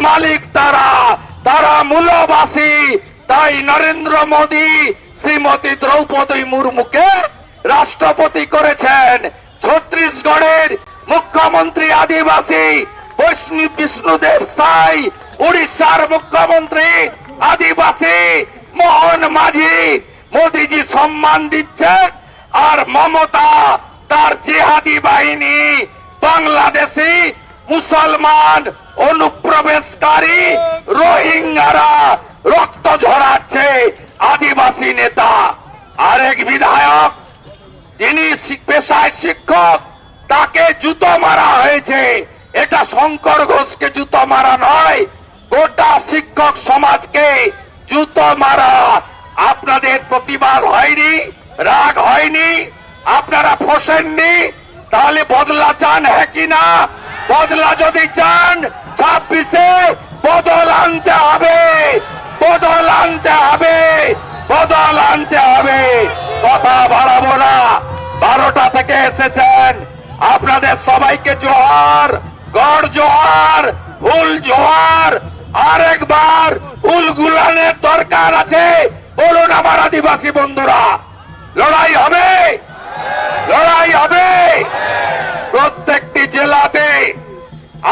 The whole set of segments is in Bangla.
মালিক তারা, তারা মূলবাসী। তাই নরেন্দ্র মোদী শ্রীমতী দ্রৌপদী মুর্মুকে রাষ্ট্রপতি করেছেন। ছত্তিশগড়ের মুখ্যমন্ত্রী আদিবাসী বৈষ্ণব বিষ্ণুদেব সাই, উড়িষ্যার মুখ্যমন্ত্রী আদিবাসী মোহন মাঝি। মোদীজি সম্মান দিচ্ছেন, আর মমতা তার জিহাদি বাহিনী বাংলাদেশি মুসলমান অনুপ্রবেশকারী রোহিঙ্গারা রক্ত ঝরাচ্ছে আদিবাসী নেতা। আরেক বিধায়ক তিনি পেশায় শিক্ষক, তাকে জুতো মারা হয়েছে। এটা শঙ্কর ঘোষকে জুতো মারা নয়, গোটা শিক্ষক সমাজকে জুতো মারা। আপনাদের প্রতিবাদ হয়নি, রাগ হয়নি, আপনারা ফসেননি, তাহলে বদলা চান হ্যাঁ কিনা? বদলা যদি চান 26-এ বদল আনতে হবে, বদল আনতে হবে, বদল আনতে হবে। কথা বাড়াবো না, 12টা থেকে এসেছেন। আপনাদের সবাইকে জোহার, গড় জোহার, হুল জোহার। আরেকবার হুল গুলানের দরকার আছে। বলুন আমার আদিবাসী বন্ধুরা, লড়াই হবে, লড়াই হবে। প্রত্যেকটি জেলাতে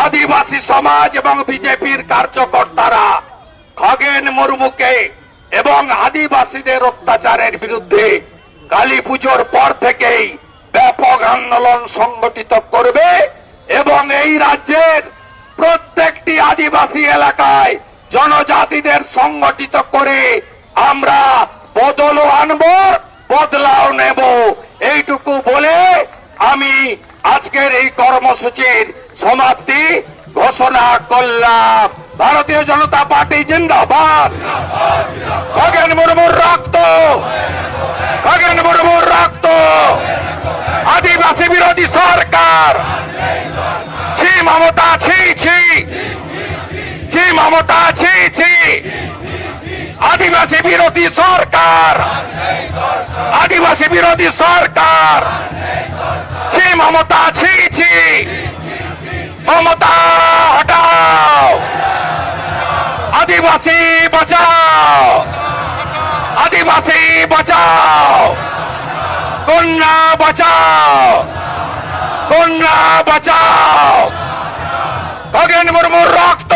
আদিবাসী সমাজ এবং বিজেপির কার্যকর্তারা খগেন মুর্মুকে এবং আদিবাসীদের অত্যাচারের বিরুদ্ধে কালী পুজোর পর থেকেই ব্যাপক আন্দোলন সংগঠিত করবে এবং এই রাজ্যের প্রত্যেকটি আদিবাসী এলাকায় জনজাতিদের সংগঠিত করে আমরা বদলও আনবো, বদলাও নেব। এইটুকু বলে আমি আজকের এই কর্মসূচির সমাপ্তি ঘোষণা করলাম। ভারতীয় জনতা পার্টি জিন্দাবাদ। খগেন মুর্মুর রক্ত, খগেন মুর্মুর রক্ত। আদিবাসী বিরোধী সরকার, ছি মমতা, ছি ছি, ছি মমতা, ছি ছি। আদিবাসী বিরোধী সরকার, আদিবাসী বিরোধী সরকার, ছি মমতা, ছি ছি। মমতা হটাও, আদিবাসী বাঁচাও, আদিবাসী বাঁচাও, কন্যা বাঁচাও, কন্যা বাঁচাও। খগেন মুর্মুর রক্ত,